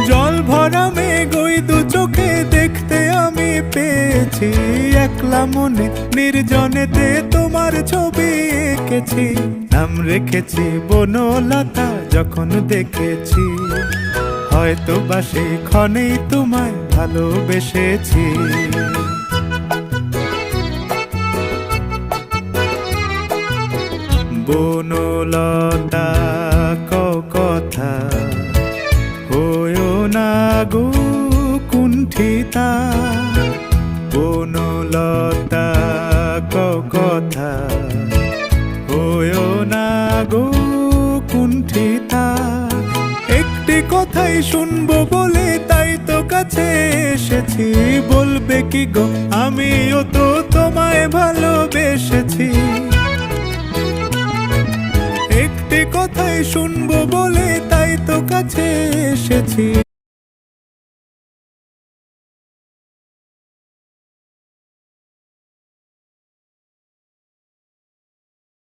জল ভরা মেঘ ওই দু চোখে দেখতে আমি পেয়েছি, একলা মনে নির্জনেতে তোমার ছবি এঁকেছি। নাম রেখেছি বনলতা যখন দেখেছি, হয়তো বা সেই ক্ষণেই তোমায় ভালোবেসেছি। বনলতা কথা হয়ো না গো কুণ্ঠিতা, বনলতা কথা হয়ো না গো কুণ্ঠিতা। একটি কথাই শুনবো বলে তাই তো কাছে এসেছি, বলবে কি গো আমিও তো তোমায় ভালোবেসেছি। একটি কথাই শুনবো বলে তাই তো কাছে এসেছি,